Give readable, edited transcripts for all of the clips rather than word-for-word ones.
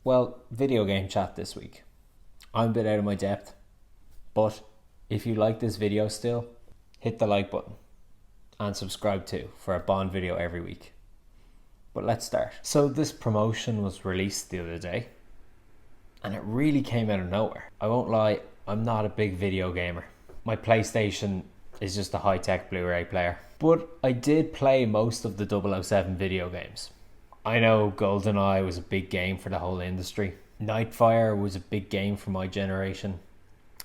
Well, video game chat this week. I'm a bit out of my depth, but if you like this video still, hit the like button and subscribe too for a Bond video every week. But let's start. So this promotion was released the other day and it really came out of nowhere. I won't lie, I'm not a big video gamer. My PlayStation is just a high-tech Blu-ray player. But I did play most of the 007 video games. I know GoldenEye was a big game for the whole industry. Nightfire was a big game for my generation.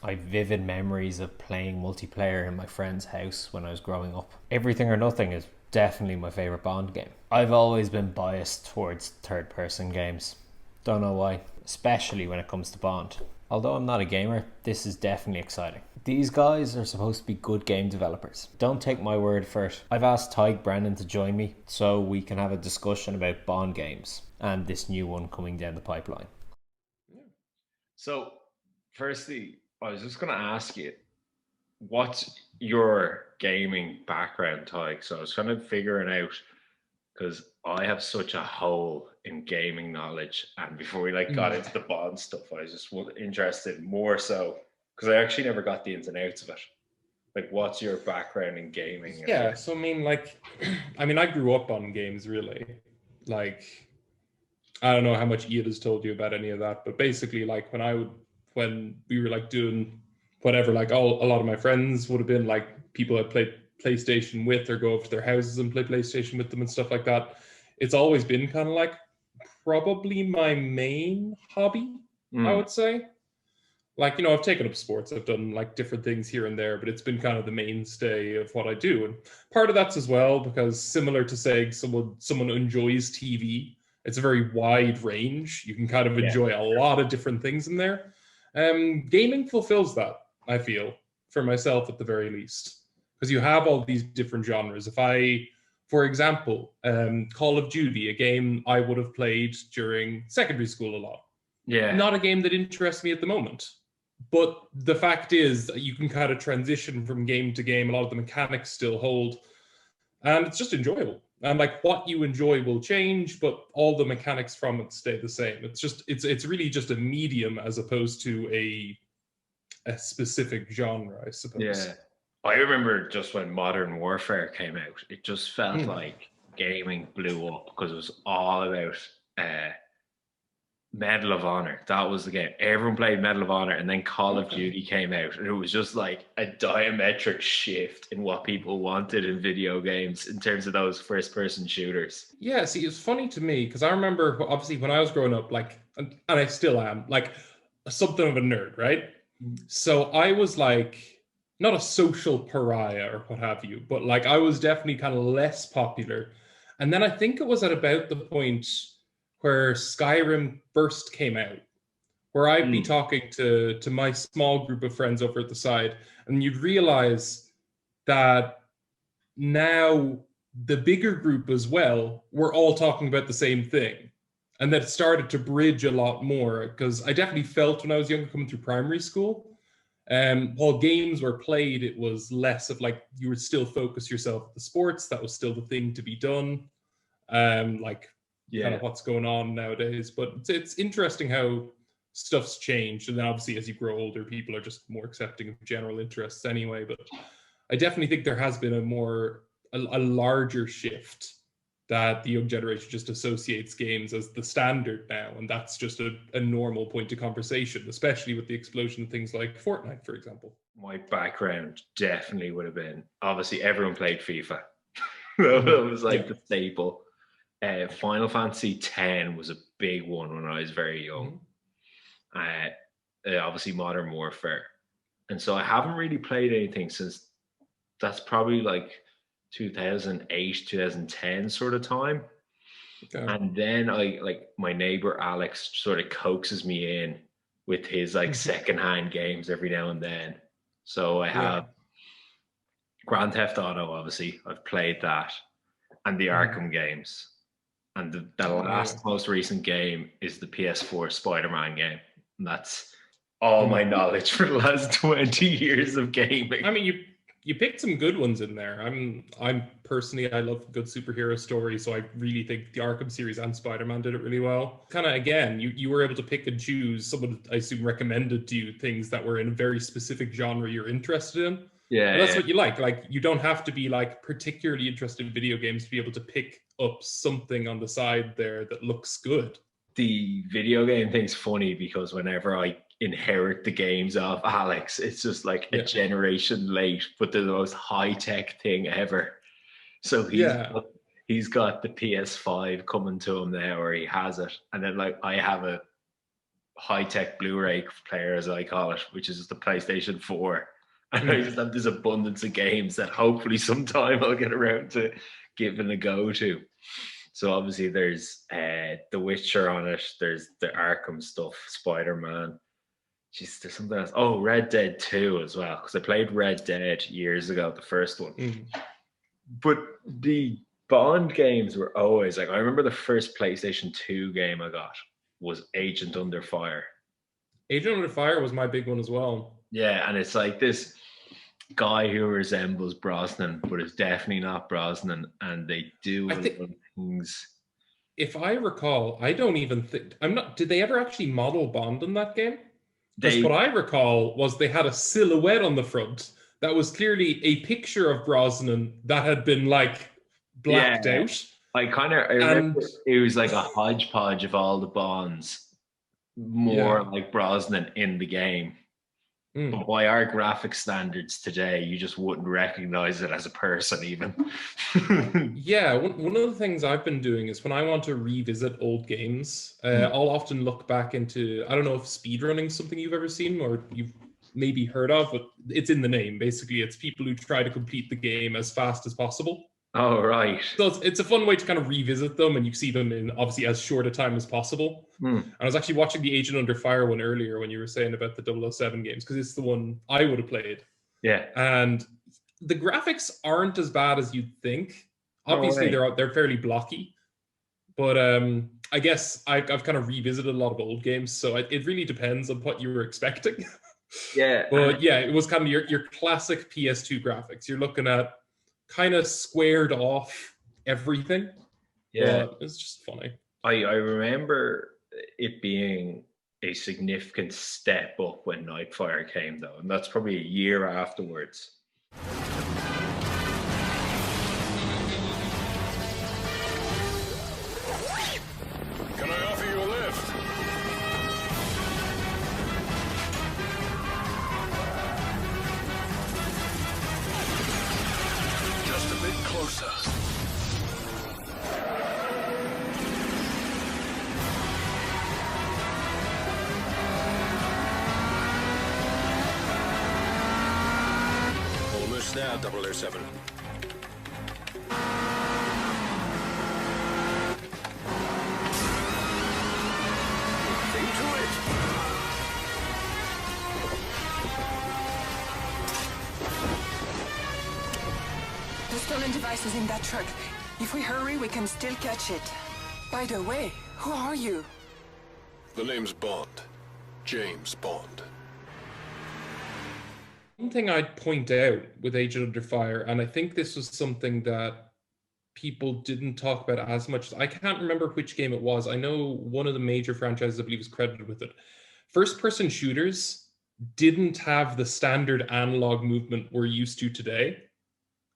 I have vivid memories of playing multiplayer in my friend's house when I was growing up. Everything or Nothing is definitely my favourite Bond game. I've always been biased towards third-person games. Don't know why, especially when it comes to Bond. Although I'm not a gamer, this is definitely exciting. These guys are supposed to be good game developers. Don't take my word for it. I've asked Tadhg Brennan to join me so we can have a discussion about Bond games and this new one coming down the pipeline. So, firstly, I was just going to ask you, what's your gaming background, Tadhg? So I was kind of figuring out, because I have such a hole in gaming knowledge, and before we got into the Bond stuff, I was just interested more so because I actually never got the ins and outs of it. Like, what's your background in gaming? Yeah, so I grew up on games, really. Like, I don't know how much Ian has told you about any of that, but basically, like, when we were doing whatever, a lot of my friends would have been people I'd played PlayStation with or go over to their houses and play PlayStation with them and stuff like that. It's always been kind of probably my main hobby, I would say. I've taken up sports, I've done different things here and there, but it's been kind of the mainstay of what I do. And part of that's as well because, similar to saying someone enjoys TV, it's a very wide range. You can kind of enjoy a lot of different things in there. Gaming fulfills that, I feel, for myself at the very least, because you have all these different genres. For example, Call of Duty, a game I would have played during secondary school a lot. Yeah. Not a game that interests me at the moment. But the fact is that you can kind of transition from game to game. A lot of the mechanics still hold. And it's just enjoyable. And what you enjoy will change, but all the mechanics from it stay the same. It's really just a medium as opposed to a specific genre, I suppose. Yeah. I remember just when Modern Warfare came out, it just felt like gaming blew up because it was all about Medal of Honor. That was the game. Everyone played Medal of Honor, and then Call of Duty came out, and it was just like a diametric shift in what people wanted in video games in terms of those first-person shooters. Yeah, see, it's funny to me because I remember, obviously, when I was growing up, and I still am, something of a nerd, right? So I was not a social pariah or what have you, but I was definitely kind of less popular. And then I think it was at about the point where Skyrim first came out, where I'd be talking to my small group of friends over at the side, and you'd realize that now the bigger group as well were all talking about the same thing. And that it started to bridge a lot more, because I definitely felt when I was younger, coming through primary school, while games were played, it was less of you would still focus yourself on the sports. That was still the thing to be done. Kind of what's going on nowadays. But it's interesting how stuff's changed. And then obviously as you grow older, people are just more accepting of general interests anyway. But I definitely think there has been a larger shift that the young generation just associates games as the standard now. And that's just a normal point of conversation, especially with the explosion of things like Fortnite, for example. My background definitely would have been, obviously everyone played FIFA. It was the staple. Final Fantasy X was a big one when I was very young. Obviously Modern Warfare. And so I haven't really played anything since that's probably 2008, 2010 sort of time. Okay. And then my neighbor Alex sort of coaxes me in with his secondhand games every now and then. So I have Grand Theft Auto, obviously. I've played that. And the Arkham games. And the last most recent game is the PS4 Spider-Man game. And that's all my knowledge for the last 20 years of gaming. I mean, you picked some good ones in there. I'm personally, I love good superhero stories, so I really think the Arkham series and Spider-Man did it really well. Kind of, again, you were able to pick and choose. Someone, I assume, recommended to you things that were in a very specific genre you're interested in. Yeah, and that's what you like. Like, you don't have to be like particularly interested in video games to be able to pick up something on the side there that looks good. The video game thing's funny because whenever I inherit the games of Alex, it's just like a generation late, but they're the most high-tech thing ever. So he's got the PS5 coming to him now, or he has it, and then like I have a high-tech Blu-ray player, as I call it, which is just the PlayStation 4. And I just have this abundance of games that hopefully sometime I'll get around to giving a go to. So obviously there's The Witcher on it, there's the Arkham stuff, Spider-Man. Jeez, there's something else. Oh, Red Dead 2 as well, because I played Red Dead years ago, the first one. But the Bond games were always like, I remember the first PlayStation 2 game I got was Agent Under Fire. Agent Under Fire was my big one as well. Yeah, and it's like this guy who resembles Brosnan, but is definitely not Brosnan, and they do things. If I recall, I don't even think did they ever actually model Bond in that game? Because what I recall was they had a silhouette on the front that was clearly a picture of Brosnan that had been like blacked out. I remember it was like a hodgepodge of all the Bonds, more like Brosnan in the game. But by our graphic standards today, you just wouldn't recognize it as a person even. Yeah, one of the things I've been doing is when I want to revisit old games, I'll often look back into, I don't know if speedrunning is something you've ever seen or you've maybe heard of, but it's in the name. Basically, it's people who try to complete the game as fast as possible. Oh, right. So it's a fun way to kind of revisit them, and you see them in obviously as short a time as possible. And I was actually watching the Agent Under Fire one earlier when you were saying about the 007 games, because it's the one I would have played. Yeah. And the graphics aren't as bad as you'd think. Obviously, they're fairly blocky. But I guess I've kind of revisited a lot of old games, so it really depends on what you were expecting. Yeah. But yeah, it was kind of your classic PS2 graphics. You're looking at kind of squared off everything. Yeah, it's just funny. I remember it being a significant step up when Nightfire came, though, and that's probably a year afterwards. Can I offer you a lift? Just a bit closer. Almost there, 007. The stolen device is in that truck. If we hurry, we can still catch it. By the way, who are you? The name's Bond. James Bond. One thing I'd point out with Agent Under Fire, and I think this was something that people didn't talk about as much. I can't remember which game it was. I know one of the major franchises, I believe, is credited with it. First-person shooters didn't have the standard analog movement we're used to today.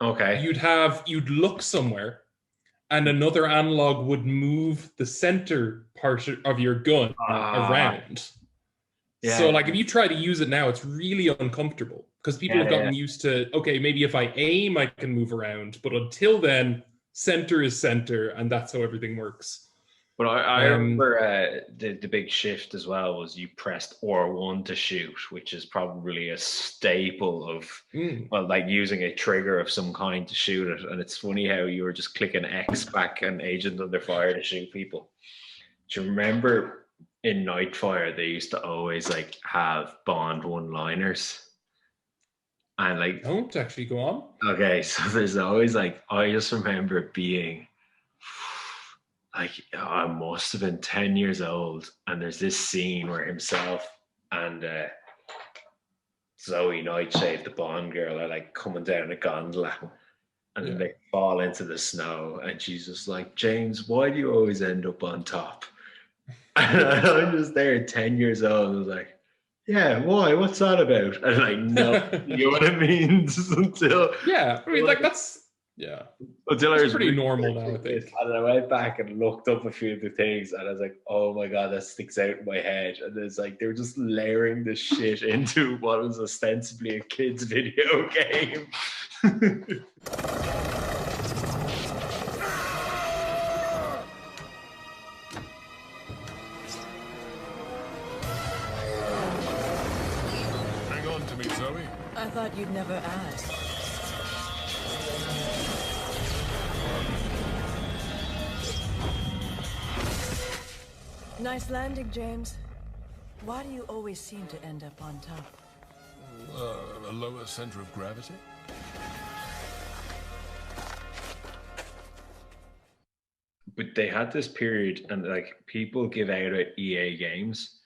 Okay. You'd look somewhere and another analog would move the center part of your gun around. Yeah. So like if you try to use it now, it's really uncomfortable because people have gotten used to, okay, maybe if I aim, I can move around. But until then, center is center, and that's how everything works. But I remember the big shift as well was you pressed R1 to shoot, which is probably a staple of, well, like using a trigger of some kind to shoot it. And it's funny how you were just clicking X back and Agent Under Fire to shoot people. Do you remember in Nightfire, they used to always like have Bond one-liners? And like, don't actually go on. Okay, so there's always like, I just remember it being like, I must have been 10 years old, and there's this scene where himself and Zoe Nightshade, the Bond girl, are like coming down a gondola, and then they fall into the snow, and she's just like, James, why do you always end up on top? And I'm just there, 10 years old. I was like, yeah, why? What's that about? And like, no, you know what I mean? Until I mean, like that's until I was pretty normal now, I this, think. and I went back and looked up a few of the things, and I was like, oh my god, that sticks out in my head. And it's like they were just layering this shit into what was ostensibly a kid's video game. Hang on to me, Zoe. I thought you'd never ask. Nice landing, James. Why do you always seem to end up on top? A lower center of gravity? But they had this period, and like people give out at EA games,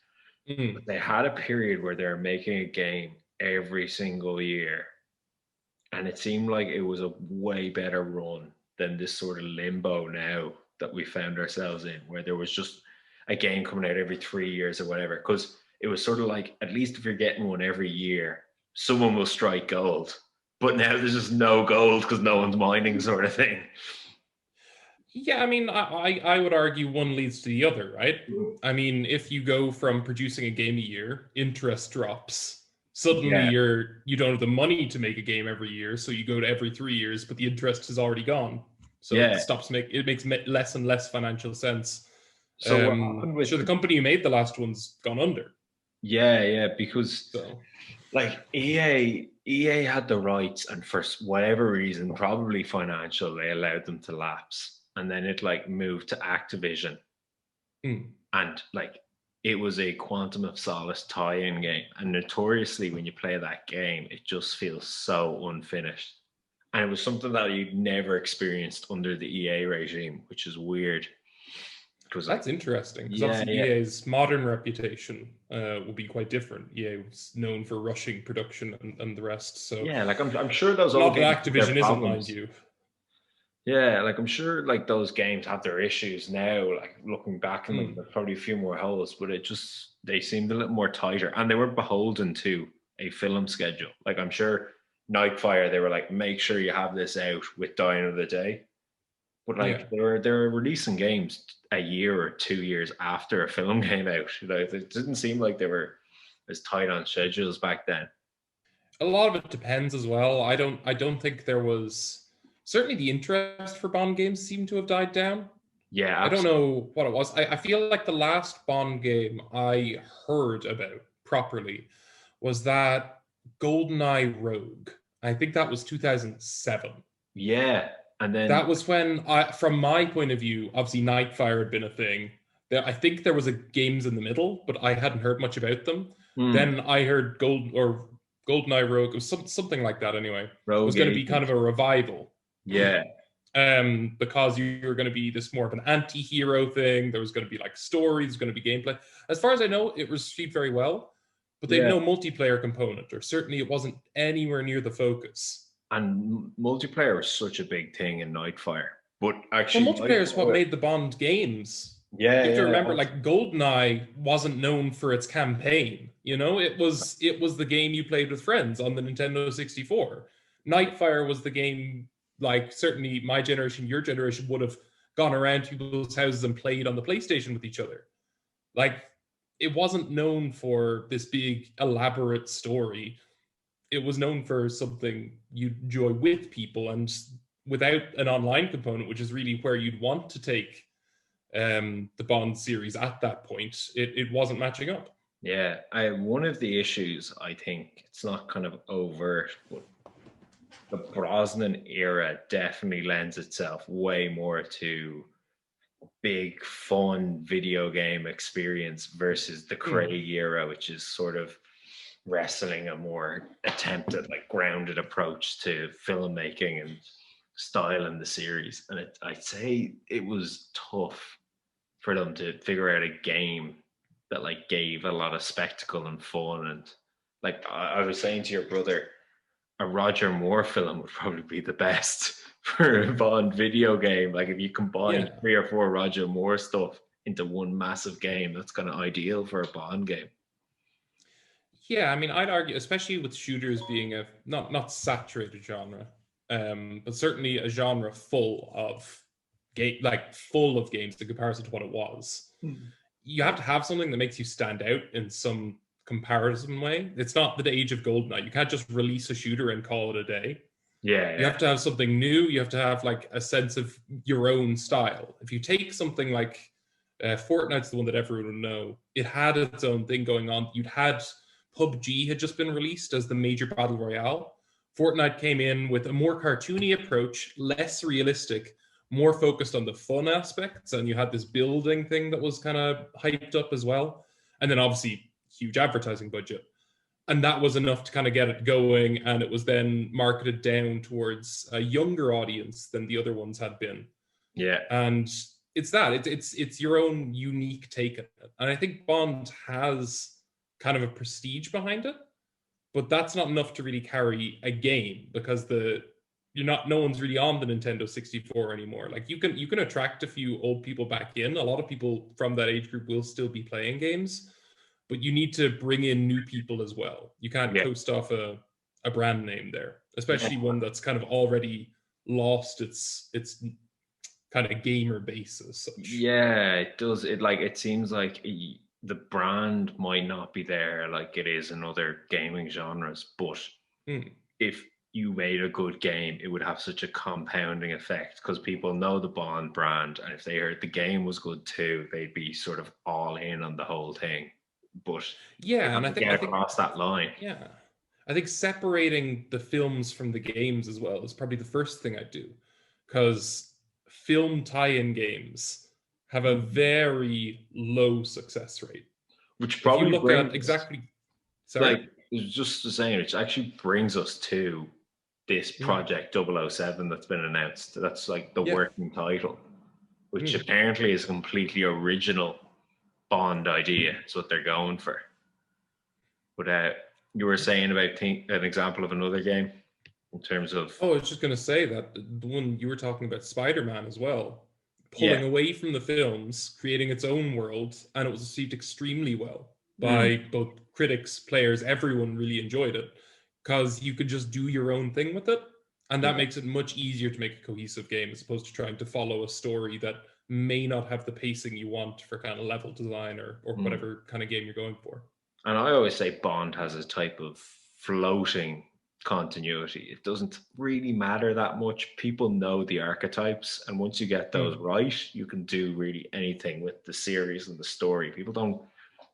but they had a period where they're making a game every single year, and it seemed like it was a way better run than this sort of limbo now that we found ourselves in, where there was just a game coming out every 3 years or whatever. Because it was sort of like, at least if you're getting one every year, someone will strike gold. But now there's just no gold because no one's mining, sort of thing. Yeah, I mean, I would argue one leads to the other, right? I mean, if you go from producing a game a year, interest drops. Suddenly you don't have the money to make a game every year, so you go to every 3 years, but the interest is already gone. So it makes less and less financial sense. So what happened with the company who made the last one's gone under. Because like EA had the rights, and for whatever reason, probably financial, they allowed them to lapse, and then it like moved to Activision, and like it was a Quantum of Solace tie-in game, and notoriously when you play that game, it just feels so unfinished, and it was something that you'd never experienced under the EA regime, which is weird. That's interesting, because obviously EA's modern reputation will be quite different. EA was known for rushing production and the rest. So like I'm sure those not that Activision isn't, mind you. Yeah, like I'm sure like those games have their issues now. Like looking back, and there's probably a few more holes, but they seemed a little more tighter, and they were beholden to a film schedule. Like I'm sure Nightfire, they were like, make sure you have this out with Dying of the Day. But like they were releasing games a year or 2 years after a film came out. You know, it didn't seem like they were as tight on schedules back then. A lot of it depends as well. I don't think there was, certainly the interest for Bond games seemed to have died down. Yeah, absolutely. I don't know what it was. I feel like the last Bond game I heard about properly was that GoldenEye Rogue. I think that was 2007. Yeah. And then that was when, from my point of view, obviously Nightfire had been a thing. I think there was a games in the middle, but I hadn't heard much about them. Then I heard GoldenEye Rogue. It was something like that anyway. Rogue, it was going to be kind of a revival. Yeah. Because you were going to be this more of an anti-hero thing. There was going to be like stories, going to be gameplay. As far as I know, it received very well, but they had no multiplayer component, or certainly it wasn't anywhere near the focus. And multiplayer was such a big thing in Nightfire. But actually, multiplayer is what made the Bond games. You have to remember, like GoldenEye wasn't known for its campaign. You know, it was the game you played with friends on the Nintendo 64. Nightfire was the game, like certainly my generation, your generation would have gone around to people's houses and played on the PlayStation with each other. Like, it wasn't known for this big elaborate story. It was known for something you enjoy with people, and without an online component, which is really where you'd want to take the Bond series at that point, it wasn't matching up. Yeah, one of the issues, I think, it's not kind of overt, but the Brosnan era definitely lends itself way more to big, fun video game experience versus the Craig era, which is sort of wrestling a more attempted, like grounded approach to filmmaking and style in the series. And I'd say it was tough for them to figure out a game that like gave a lot of spectacle and fun, and like I was saying to your brother, a Roger Moore film would probably be the best for a Bond video game. Like if you combine 3 or 4 Roger Moore stuff into one massive game, that's kind of ideal for a Bond game. Yeah, I mean, I'd argue, especially with shooters being a not saturated genre, but certainly a genre full of full of games in comparison to what it was. You have to have something that makes you stand out in some comparison way. It's not the age of GoldenEye. You can't just release a shooter and call it a day. Yeah. You have to have something new. You have to have like a sense of your own style. If you take something like Fortnite's the one that everyone would know, it had its own thing going on. You'd had PUBG had just been released as the major battle royale. Fortnite came in with a more cartoony approach, less realistic, more focused on the fun aspects, and you had this building thing that was kind of hyped up as well. And then obviously huge advertising budget. And that was enough to kind of get it going, and it was then marketed down towards a younger audience than the other ones had been. Yeah. And it's your own unique take on it. And I think Bond has kind of a prestige behind it, but that's not enough to really carry a game, because no one's really on the Nintendo 64 anymore. Like you can attract a few old people back in. A lot of people from that age group will still be playing games, but you need to bring in new people as well. You can't coast off a brand name there, especially one that's kind of already lost its kind of gamer base as such. Yeah, it does. It seems like the brand might not be there like it is in other gaming genres, but if you made a good game, it would have such a compounding effect, because people know the Bond brand, and if they heard the game was good too, they'd be sort of all in on the whole thing. But and I think across that line. Yeah, I think separating the films from the games as well is probably the first thing I do, because film tie-in games have a very low success rate. Which probably look at exactly. Sorry. Like it was just the same. Which actually brings us to this Project 007 that's been announced. That's like the working title, which apparently is a completely original Bond idea. Is what they're going for. But you were saying about an example of another game in terms of. Oh, I was just going to say that the one you were talking about, Spider-Man as well, pulling away from the films, creating its own world, and it was received extremely well by both critics, players. Everyone really enjoyed it, because you could just do your own thing with it, and that makes it much easier to make a cohesive game as opposed to trying to follow a story that may not have the pacing you want for kind of level design or whatever kind of game you're going for. And I always say Bond has a type of floating continuity. It doesn't really matter that much. People know the archetypes, and once you get those right, you can do really anything with the series and the story. People don't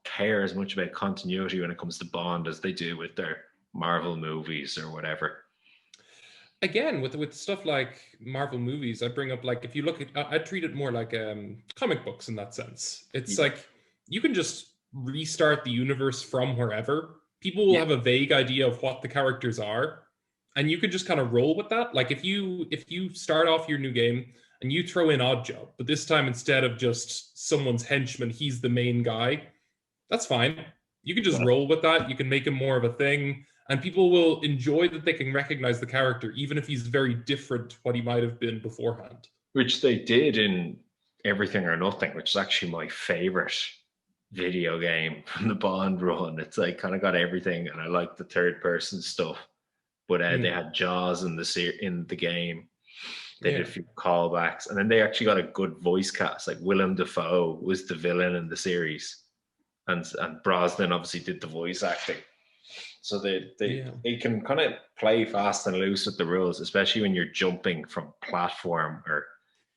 care as much about continuity when it comes to Bond as they do with their Marvel movies or whatever. Again, with stuff like Marvel movies, I bring up, like, if you look at, I treat it more like comic books in that sense. It's like you can just restart the universe from wherever. People will have a vague idea of what the characters are, and you could just kind of roll with that. Like if you start off your new game and you throw in Oddjob, but this time instead of just someone's henchman, he's the main guy, that's fine. You can just roll with that. You can make him more of a thing, and people will enjoy that they can recognize the character, even if he's very different to what he might have been beforehand. Which they did in Everything or Nothing, which is actually my favorite video game from the Bond run. It's like kind of got everything, and I like the third person stuff. But they had Jaws in the game. They did a few callbacks, and then they actually got a good voice cast. Like Willem Dafoe was the villain in the series, and Brosnan obviously did the voice acting. So they can kind of play fast and loose with the rules, especially when you're jumping from platform or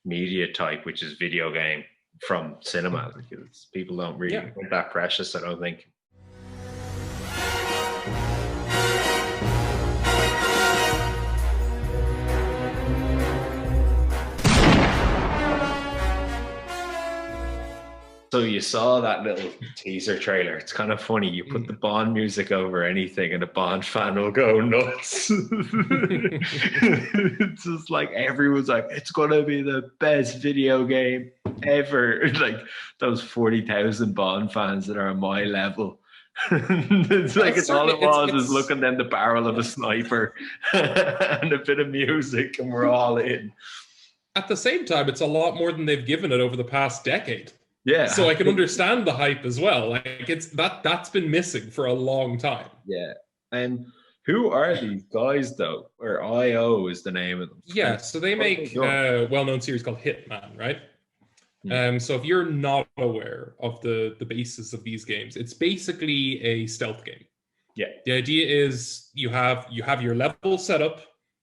media type, which is video game, from cinema, because people don't really think that precious, I don't think. So you saw that little teaser trailer. It's kind of funny. You put the Bond music over anything and a Bond fan will go nuts. It's just like everyone's like, it's going to be the best video game ever. Like those 40,000 Bond fans that are on my level, It's like it's all it was is it's looking down the barrel of a sniper and a bit of music, and we're all in. at the same time, it's a lot more than they've given it over the past decade. Yeah. So I can understand the hype as well. Like it's that's been missing for a long time. Yeah. And who are these guys though? Or IO is the name of them. Yeah, so they make a well-known series called Hitman, right? So if you're not aware of the basis of these games, it's basically a stealth game. Yeah. The idea is you have your level set up.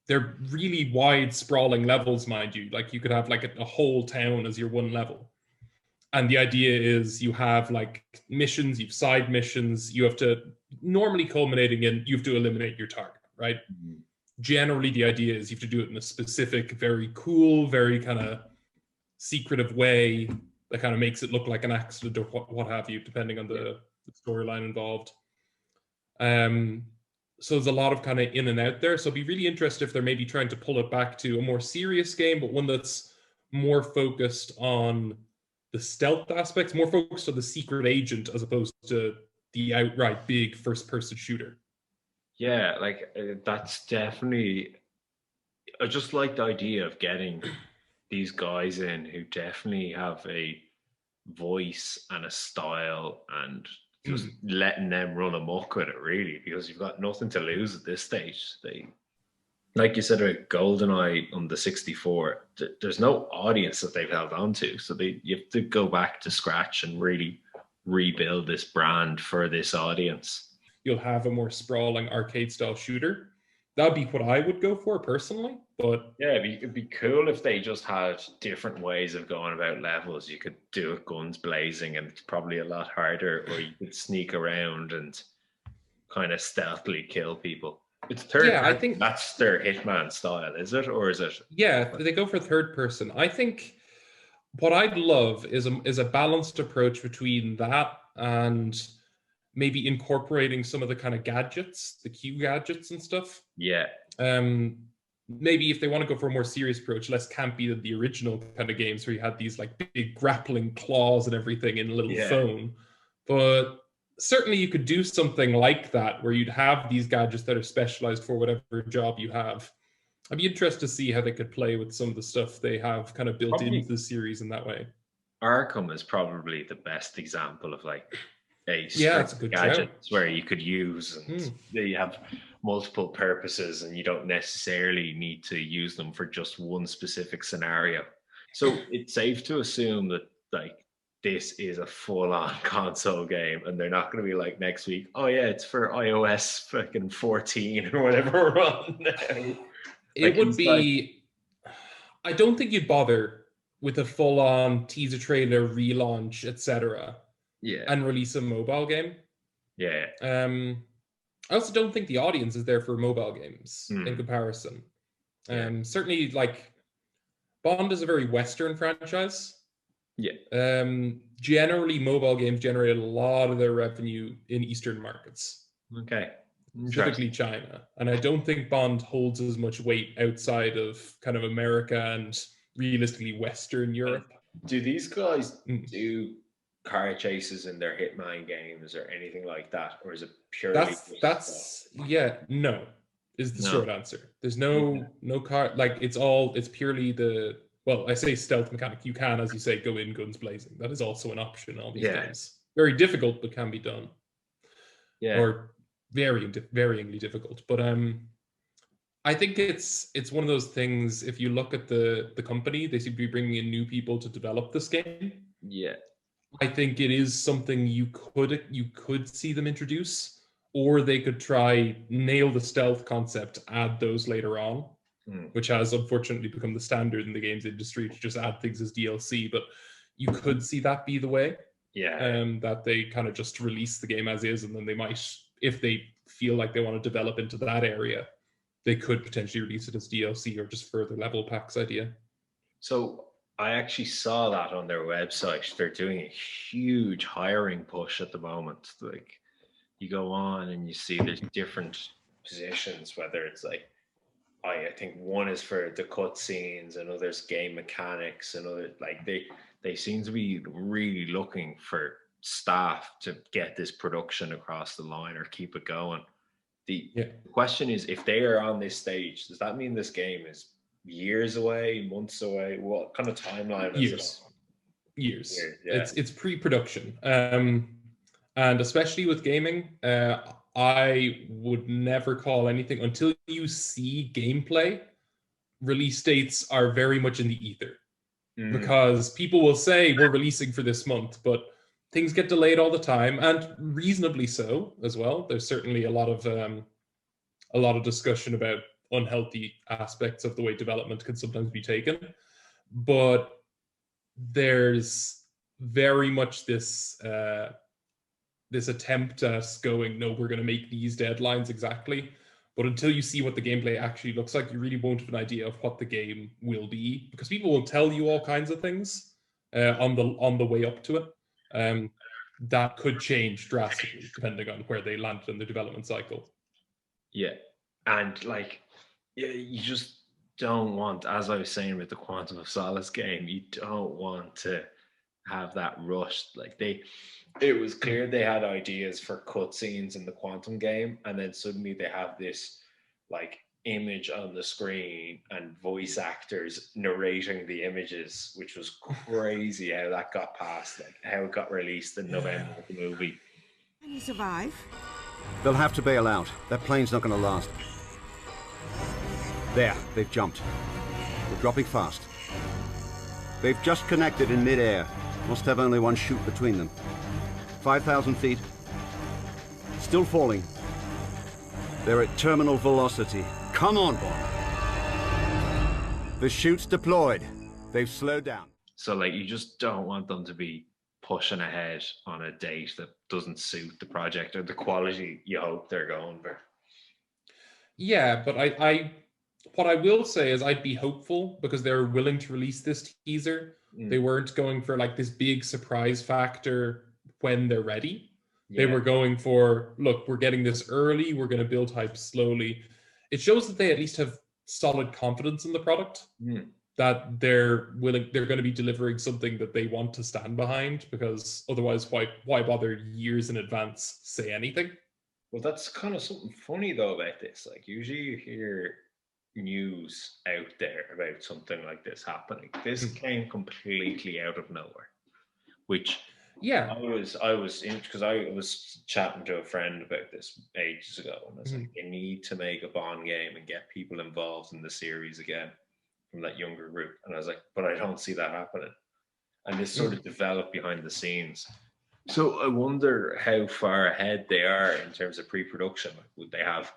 They're really wide, sprawling levels, mind you. Like you could have like a whole town as your one level. And the idea is you have like missions, you've side missions, you have to, normally culminating in, you have to eliminate your target, right? Mm-hmm. Generally, the idea is you have to do it in a specific, very cool, very kind of secretive way that kind of makes it look like an accident or what have you, depending on the storyline involved. So there's a lot of kind of in and out there. So I'd be really interested if they're maybe trying to pull it back to a more serious game, but one that's more focused on the stealth aspects, more focused on the secret agent as opposed to the outright big first-person shooter. Yeah, like that's definitely. I just like the idea of getting these guys in who definitely have a voice and a style, and just letting them run amok with it, really, because you've got nothing to lose at this stage. They, like you said, about GoldenEye on the 64, there's no audience that they've held on to, so you have to go back to scratch and really rebuild this brand for this audience. You'll have a more sprawling arcade-style shooter. That'd be what I would go for personally, but yeah, it'd be cool if they just had different ways of going about levels. You could do it guns blazing, and it's probably a lot harder, or you could sneak around and kind of stealthily kill people. It's third. Yeah, I think that's their Hitman style, is it, or is it? Yeah, they go for third person. I think what I'd love is a balanced approach between that and maybe incorporating some of the kind of gadgets, the Q gadgets and stuff. Yeah. Maybe if they want to go for a more serious approach, less campy than the original kind of games where you had these like big grappling claws and everything in a little phone. But certainly you could do something like that where you'd have these gadgets that are specialized for whatever job you have. I'd be interested to see how they could play with some of the stuff they have kind of built into the series in that way. Arkham is probably the best example of like it's a good gadgets where you could use, and they have multiple purposes, and you don't necessarily need to use them for just one specific scenario. So it's safe to assume that like this is a full-on console game, and they're not going to be like next week, oh yeah, it's for iOS fucking 14 or whatever we're on now. It would be, I don't think you'd bother with a full-on teaser trailer, relaunch, etc. Yeah. And release a mobile game. Yeah. I also don't think the audience is there for mobile games in comparison. Certainly, like, Bond is a very Western franchise. Yeah. Generally, mobile games generate a lot of their revenue in Eastern markets. Okay. Specifically China. And I don't think Bond holds as much weight outside of kind of America and realistically Western Europe. Do these guys do car chases in their Hitman games or anything like that, or is it purely no is the short answer. There's no car, like it's purely I say stealth mechanic. You can, as you say, go in guns blazing. That is also an option on these games. Very difficult, but can be done. Or varyingly difficult, but I think it's one of those things. If you look at the company, they seem to be bringing in new people to develop this game. Yeah. I think it is something you could see them introduce, or they could try nail the stealth concept, add those later on, which has unfortunately become the standard in the games industry to just add things as DLC. But you could see that be the way. Yeah. That they kind of just release the game as is, and then they might, if they feel like they want to develop into that area, they could potentially release it as DLC or just further level packs idea. So I actually saw that on their website. They're doing a huge hiring push at the moment. Like you go on and you see there's different positions, whether it's like, I think one is for the cutscenes, and others game mechanics, and other like they seem to be really looking for staff to get this production across the line or keep it going. The question is, if they are on this stage, does that mean this game is years away, months away? What kind of timeline is it? Years. Yeah. It's pre-production, and especially with gaming, I would never call anything until you see gameplay. Release dates are very much in the ether, because people will say we're releasing for this month, but things get delayed all the time, and reasonably so as well. There's certainly a lot of discussion about unhealthy aspects of the way development can sometimes be taken, but there's very much this attempt at going, no, we're going to make these deadlines exactly. But until you see what the gameplay actually looks like, you really won't have an idea of what the game will be, because people will tell you all kinds of things on the way up to it. That could change drastically depending on where they landed in the development cycle. Yeah, and like, you just don't want, as I was saying with the Quantum of Solace game, you don't want to have that rushed. Like, it was clear they had ideas for cutscenes in the Quantum game, and then suddenly they have this like image on the screen and voice actors narrating the images, which was crazy how that got passed, like how it got released in November of the movie. Can you survive? They'll have to bail out. That plane's not going to last. There, they've jumped. They're dropping fast. They've just connected in mid-air. Must have only one chute between them. 5,000 feet. Still falling. They're at terminal velocity. Come on, Bond. The chute's deployed. They've slowed down. So, like, you just don't want them to be pushing ahead on a date that doesn't suit the project or the quality you hope they're going for. Yeah, but what I will say is I'd be hopeful, because they're willing to release this teaser. They weren't going for like this big surprise factor when they're ready. They were going for, look, we're getting this early, we're going to build hype slowly. It shows that they at least have solid confidence in the product, that they're going to be delivering something that they want to stand behind, because otherwise why bother years in advance say anything? Well, that's kind of something funny though about this. Like, usually you hear news out there about something like this happening. This came completely out of nowhere, which I was in, because I was chatting to a friend about this ages ago, and I was like, they need to make a Bond game and get people involved in the series again from that younger group. And I was like, but I don't see that happening. And this sort of developed behind the scenes. So I wonder how far ahead they are in terms of pre-production. Like, would they have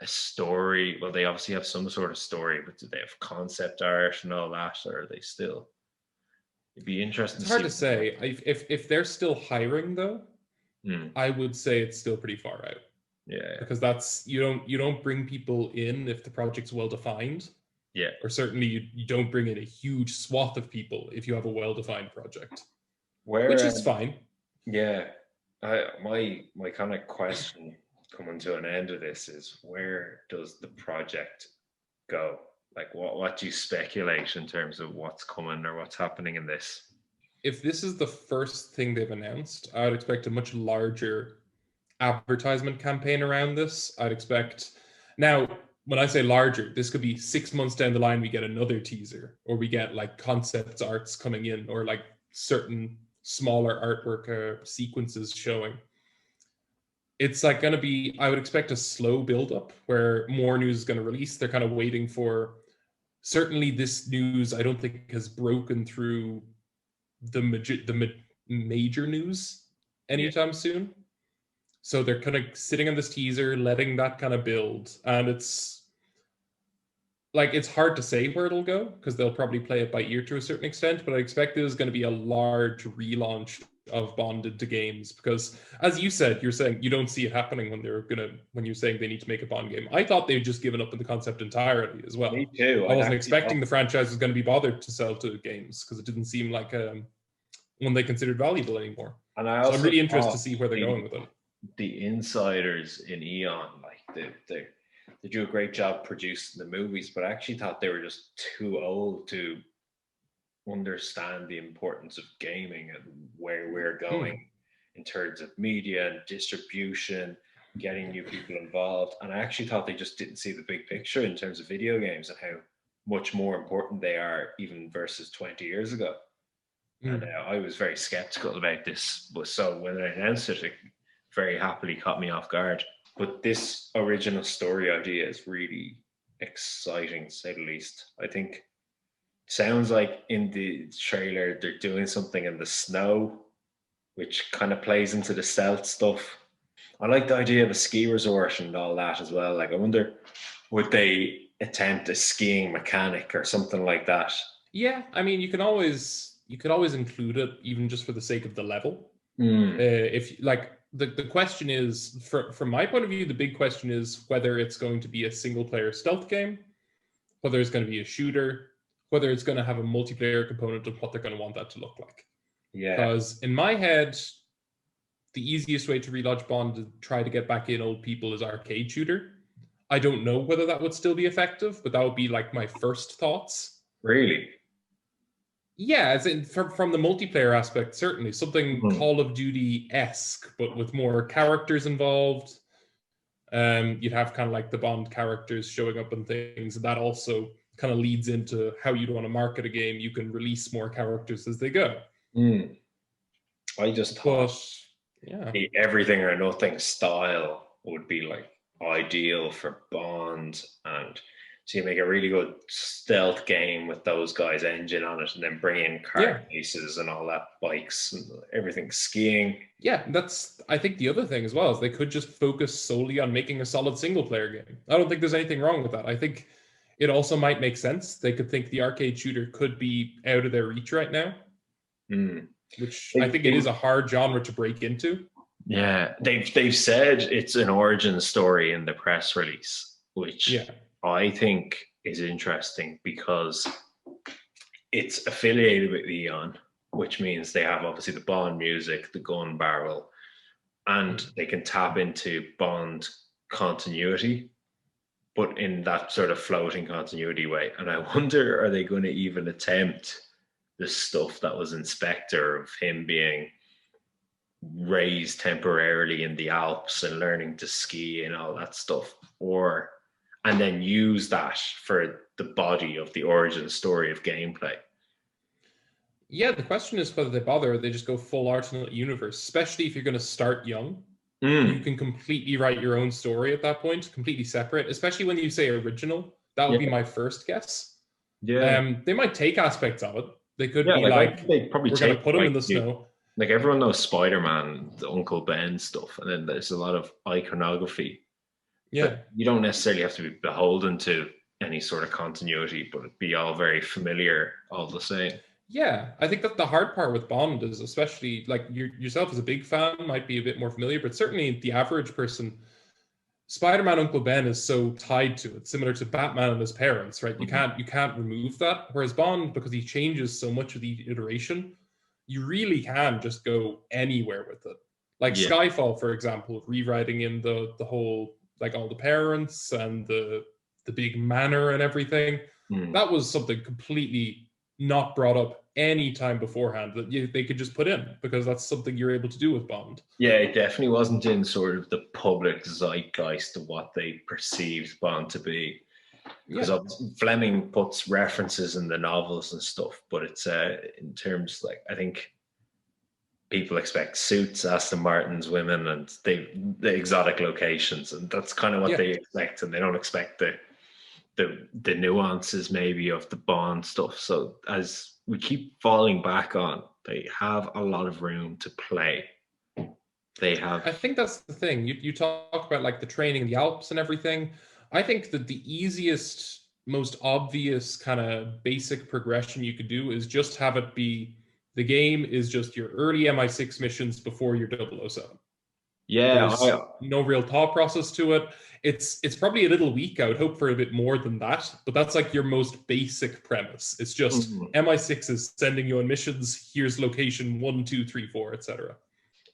a story? Well, they obviously have some sort of story, but do they have concept art and all that, or are they still? It'd be interesting. It's hard to say. If they're still hiring though, I would say it's still pretty far out. Yeah, because that's you don't bring people in if the project's well defined. Yeah, or certainly you don't bring in a huge swath of people if you have a well defined project, which is fine. Yeah, my kind of question coming to an end of this is, where does the project go? Like, what do you speculate in terms of what's coming or what's happening in this? If this is the first thing they've announced, I would expect a much larger advertisement campaign around this. I'd expect, now, when I say larger, this could be 6 months down the line, we get another teaser, or we get like concept arts coming in, or like certain smaller artwork sequences showing. It's like going to be, I would expect a slow build up where more news is going to release. They're kind of waiting for, certainly this news, I don't think has broken through the major news anytime soon. So they're kind of sitting on this teaser, letting that kind of build. And it's like, it's hard to say where it'll go, because they'll probably play it by ear to a certain extent, but I expect there's going to be a large relaunch of Bond into games, because as you said, you're saying you don't see it happening when you're saying they need to make a Bond game. I thought they'd just given up on the concept entirely as well. Me too. I wasn't expecting the franchise was going to be bothered to sell to games, because it didn't seem like one they considered valuable anymore. And I'm really interested to see where they're going with it. The insiders in Eon, like they do a great job producing the movies, but I actually thought they were just too old to understand the importance of gaming and where we're going. in terms of media and distribution, getting new people involved. And I actually thought they just didn't see the big picture in terms of video games and how much more important they are even versus 20 years ago. And I was very skeptical about this, but so when they announced it, it very happily caught me off guard. But this original story idea is really exciting, to say the least. I think sounds like in the trailer they're doing something in the snow, which kind of plays into the stealth stuff. I like the idea of a ski resort and all that as well. Like, I wonder, would they attempt a skiing mechanic or something like that? Yeah, I mean, you could always include it, even just for the sake of the level. If like the question is, from my point of view, the big question is whether it's going to be a single player stealth game, whether it's going to be a shooter, whether it's going to have a multiplayer component, of what they're going to want that to look like. Yeah. Because in my head, the easiest way to relaunch Bond to try to get back in old people is arcade shooter. I don't know whether that would still be effective, but that would be like my first thoughts. Really? Yeah, as in from the multiplayer aspect, certainly something Call of Duty-esque, but with more characters involved. You'd have kind of like the Bond characters showing up and things, and that also kind of leads into how you'd want to market a game. You can release more characters as they go. I just thought the everything or nothing style would be like ideal for Bond, and so you make a really good stealth game with those guys' engine on it, and then bring in car races and all that, bikes and everything, skiing. Yeah, that's, I think, the other thing as well is they could just focus solely on making a solid single player game. I don't think there's anything wrong with that. I think it also might make sense. They could think the arcade shooter could be out of their reach right now, which I think it is a hard genre to break into. Yeah, they've said it's an origin story in the press release, which I think is interesting because it's affiliated with Eon, which means they have obviously the Bond music, the gun barrel, and they can tap into Bond continuity, but in that sort of floating continuity way. And I wonder, are they going to even attempt the stuff that was in Spectre of him being raised temporarily in the Alps and learning to ski and all that stuff, and then use that for the body of the origin story of gameplay? Yeah, the question is whether they bother or they just go full alternate universe, especially if you're going to start young. You can completely write your own story at that point, completely separate, especially when you say original. That would be my first guess. They might take aspects of it. They could be like, they probably we're going to put them in the snow. Like, everyone knows Spider-Man, the Uncle Ben stuff, and then there's a lot of iconography. But you don't necessarily have to be beholden to any sort of continuity, but it'd be all very familiar all the same. Yeah, I think that the hard part with Bond is, especially like yourself as a big fan might be a bit more familiar, but certainly the average person, Spider-Man Uncle Ben is so tied to it, similar to Batman and his parents, right? You can't remove that. Whereas Bond, because he changes so much with each iteration, you really can just go anywhere with it. Like Skyfall, for example, rewriting in the whole, like, all the parents and the big manor and everything. That was something completely not brought up any time beforehand that they could just put in, because that's something you're able to do with Bond. Yeah, it definitely wasn't in sort of the public zeitgeist of what they perceived Bond to be. Because Fleming puts references in the novels and stuff, but it's in terms, like, I think people expect suits, Aston Martins, women, and the exotic locations, and that's kind of what they expect, and they don't expect the nuances maybe of the Bond stuff. So as we keep falling back on, they have a lot of room to play. They have. I think that's the thing. You talk about like the training in the Alps and everything. I think that the easiest, most obvious kind of basic progression you could do is just have it be the game is just your early MI6 missions before your 007. Yeah, there's no real thought process to it. It's probably a little weak. I would hope for a bit more than that, but that's like your most basic premise. It's just MI6 is sending you on missions. Here's location 1, 2, 3, 4, etc.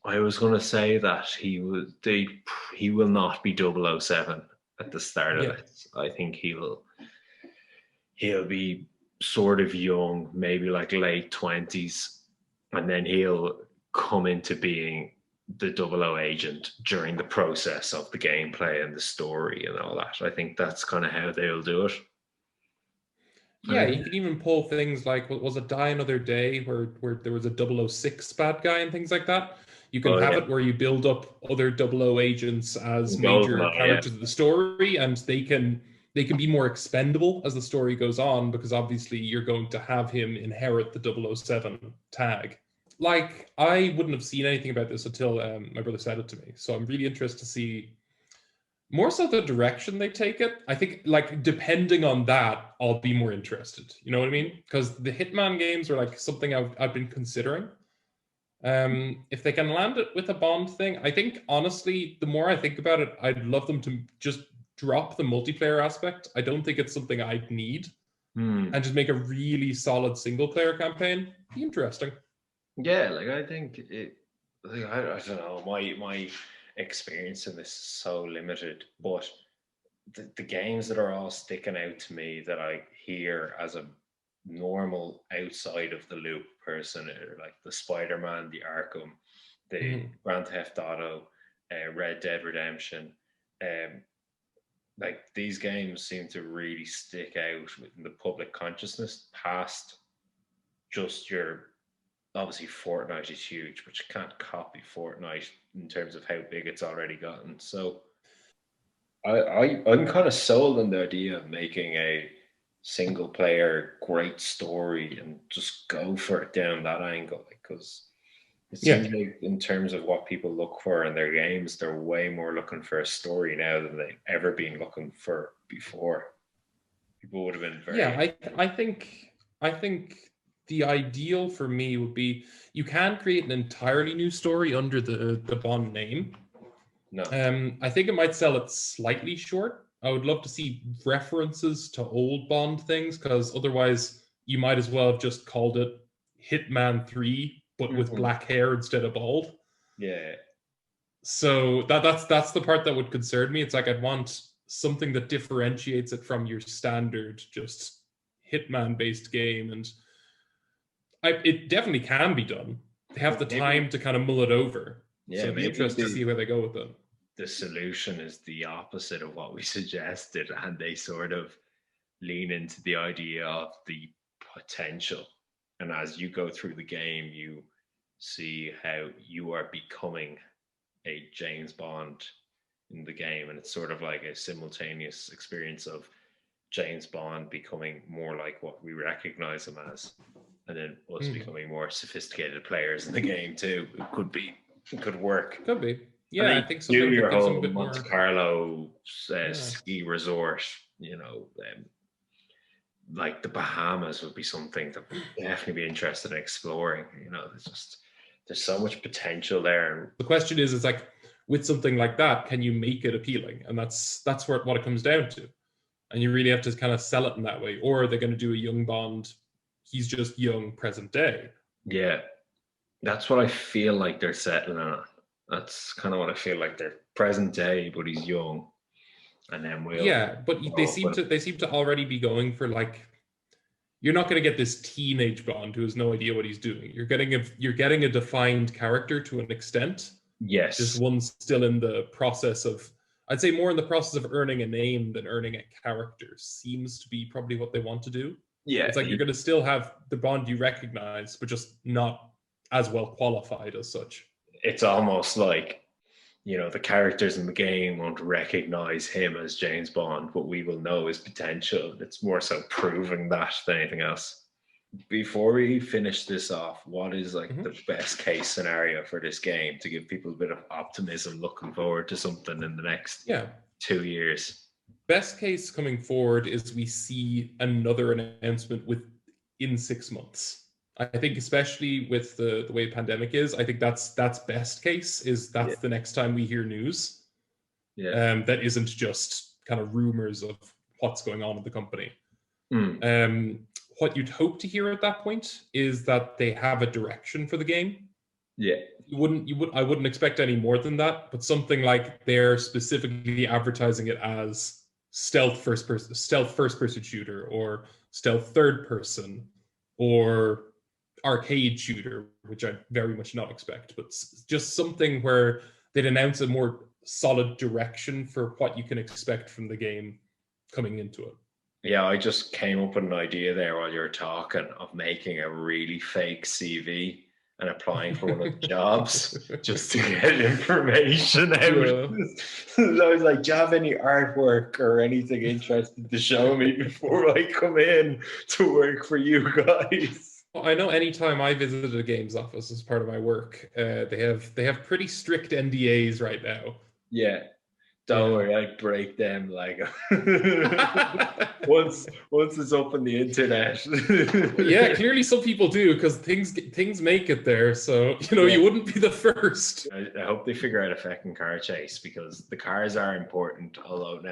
I was going to say that he will not be 007 at the start of it. I think he'll be sort of young, maybe like late 20s, and then he'll come into being the 00 agent during the process of the gameplay and the story and all that. I think that's kind of how they'll do it. Yeah, you can even pull things like, was it Die Another Day, where there was a 006 bad guy and things like that. You can have it where you build up other 00 agents as major characters of the story, and they can be more expendable as the story goes on, because obviously you're going to have him inherit the 007 tag. Like, I wouldn't have seen anything about this until my brother said it to me. So I'm really interested to see more so the direction they take it. I think, like, depending on that, I'll be more interested. You know what I mean? Because the Hitman games are like something I've been considering. If they can land it with a Bond thing, I think, honestly, the more I think about it, I'd love them to just drop the multiplayer aspect. I don't think it's something I'd need. And just make a really solid single-player campaign. Be interesting. Yeah, like, I think it... Like, I don't know, my experience in this is so limited, but the games that are all sticking out to me that I hear as a normal outside of the loop person are like the Spider-Man, the Arkham, the Grand Theft Auto, Red Dead Redemption. Like, these games seem to really stick out within the public consciousness past just your... Obviously, Fortnite is huge, but you can't copy Fortnite in terms of how big it's already gotten. So I'm kind of sold on the idea of making a single player great story and just go for it down that angle, because it seems like, in terms of what people look for in their games, they're way more looking for a story now than they've ever been looking for before. People would have been very... Yeah, I think the ideal for me would be, you can create an entirely new story under the Bond name. No. I think it might sell it slightly short. I would love to see references to old Bond things, because otherwise you might as well have just called it Hitman 3, but with black hair instead of bald. Yeah. So that's the part that would concern me. It's like, I'd want something that differentiates it from your standard just Hitman-based game, and it definitely can be done. They have the time to kind of mull it over. Yeah, so it'd be interesting to see where they go with it. The solution is the opposite of what we suggested, and they sort of lean into the idea of the potential. And as you go through the game, you see how you are becoming a James Bond in the game, and it's sort of like a simultaneous experience of James Bond becoming more like what we recognize him as, and then us becoming more sophisticated players in the game too. It could work. Could be. Yeah, I think so. Do your whole Monte Carlo ski resort, like the Bahamas would be something that would definitely be interested in exploring. There's so much potential there. The question is, it's like, with something like that, can you make it appealing? And that's what it comes down to. And you really have to kind of sell it in that way. Or are they going to do a young Bond? He's just young, present day. Yeah, that's what I feel like they're settling on. That's kind of what I feel like. They're present day, but he's young, and then but they seem to already be going for, like, you're not going to get this teenage Bond who has no idea what he's doing. You're getting a defined character to an extent. Yes, just one still in the process of, I'd say more in the process of earning a name than earning a character, seems to be probably what they want to do. Yeah, it's like you're going to still have the Bond you recognize, but just not as well qualified as such. It's almost like, the characters in the game won't recognize him as James Bond, but we will know his potential. It's more so proving that than anything else. Before we finish this off, what is the best case scenario for this game to give people a bit of optimism looking forward to something in the next 2 years? Best case coming forward is we see another announcement within 6 months. I think, especially with the way the pandemic is, I think that's best case, is that's the next time we hear news. Yeah. That isn't just kind of rumors of what's going on in the company. What you'd hope to hear at that point is that they have a direction for the game. Yeah. I wouldn't expect any more than that, but something like they're specifically advertising it as stealth first person shooter, or stealth third person, or arcade shooter, which I very much not expect, but just something where they'd announce a more solid direction for what you can expect from the game coming into it. Yeah, I just came up with an idea there while you were talking of making a really fake CV and applying for one of the jobs just to get information out. Yeah. I was like, do you have any artwork or anything interesting to show me before I come in to work for you guys? I know anytime I visited a games office as part of my work, they have pretty strict NDAs right now. Yeah. Don't worry, I break them like once it's up on the internet. Yeah, clearly some people do, because things make it there. So you wouldn't be the first. I hope they figure out a fucking car chase, because the cars are important, although you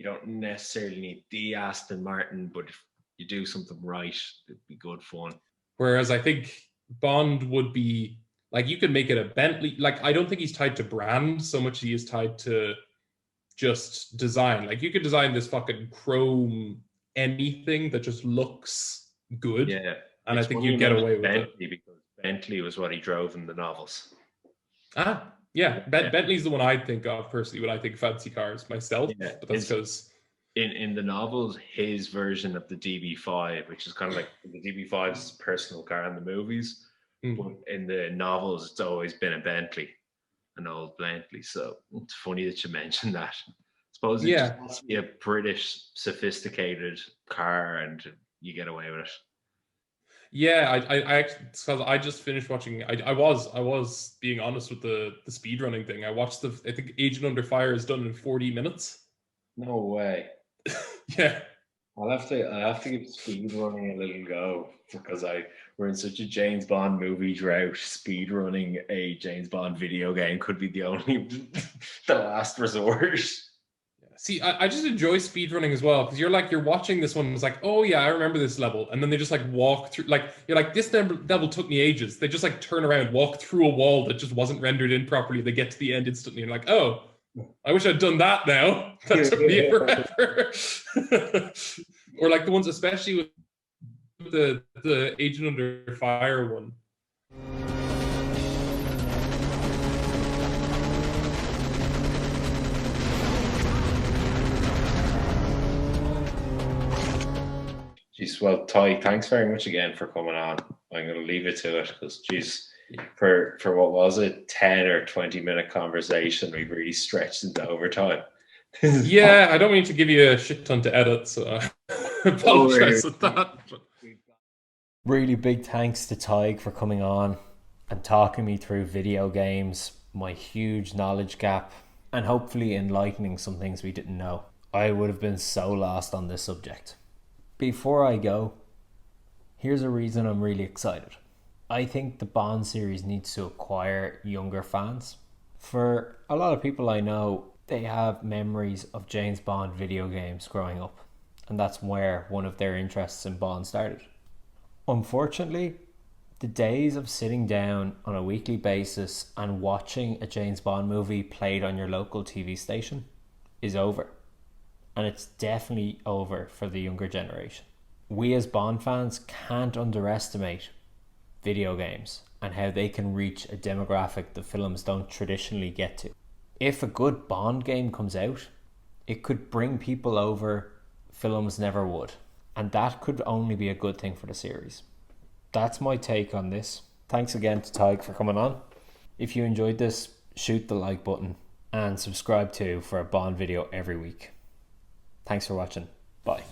don't necessarily need the Aston Martin, but if you do something right, it'd be good fun. Whereas I think Bond would be, like, you could make it a Bentley. Like, I don't think he's tied to brand so much as he is tied to just design. Like, you could design this fucking chrome anything that just looks good. Yeah. And I think you'd get away with Bentley, because Bentley was what he drove in the novels. Yeah. Bentley's the one I think of personally when I think fancy cars myself. Yeah. But that's because in the novels, his version of the DB5, which is kind of like the DB5's personal car in the movies, but in the novels, it's always been a Bentley, an old Bentley. So it's funny that you mentioned that. I suppose it just has to be a British sophisticated car, and you get away with it. Yeah, I just finished watching. I was being honest with the speedrunning thing. I watched I think Agent Under Fire is done in 40 minutes. No way. Yeah. I'll have to give speedrunning a little go, because we're in such a James Bond movie drought. Speedrunning a James Bond video game could be the last resort. See, I just enjoy speedrunning as well, because you're watching this one, it's like, oh yeah, I remember this level, and then they just like walk through, like, you're like, this level took me ages. They just like turn around, walk through a wall that just wasn't rendered in properly. They get to the end instantly, and like, oh, I wish I'd done that now. That took me forever. Or like the ones, especially with the Agent Under Fire one. Jeez, well, Ty, thanks very much again for coming on. I'm going to leave it to it, because, geez, for what was it, 10 or 20 minute conversation, we really stretched into overtime. Yeah, I don't mean to give you a shit ton to edit, so I apologize with that. Really big thanks to Tadhg for coming on and talking me through video games, my huge knowledge gap, and hopefully enlightening some things we didn't know. I would have been so lost on this subject. Before I go, here's a reason I'm really excited. I think the Bond series needs to acquire younger fans. For a lot of people I know, they have memories of James Bond video games growing up, and that's where one of their interests in Bond started. Unfortunately, the days of sitting down on a weekly basis and watching a James Bond movie played on your local TV station is over. And it's definitely over for the younger generation. We as Bond fans can't underestimate video games and how they can reach a demographic the films don't traditionally get to. If a good Bond game comes out, it could bring people over films never would. And that could only be a good thing for the series. That's my take on this. Thanks again to Tadhg for coming on. If you enjoyed this, shoot the like button and subscribe too for a Bond video every week. Thanks for watching. Bye.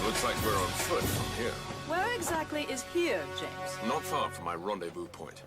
Looks like we're on foot from here. Where exactly is here, James? Not far from my rendezvous point.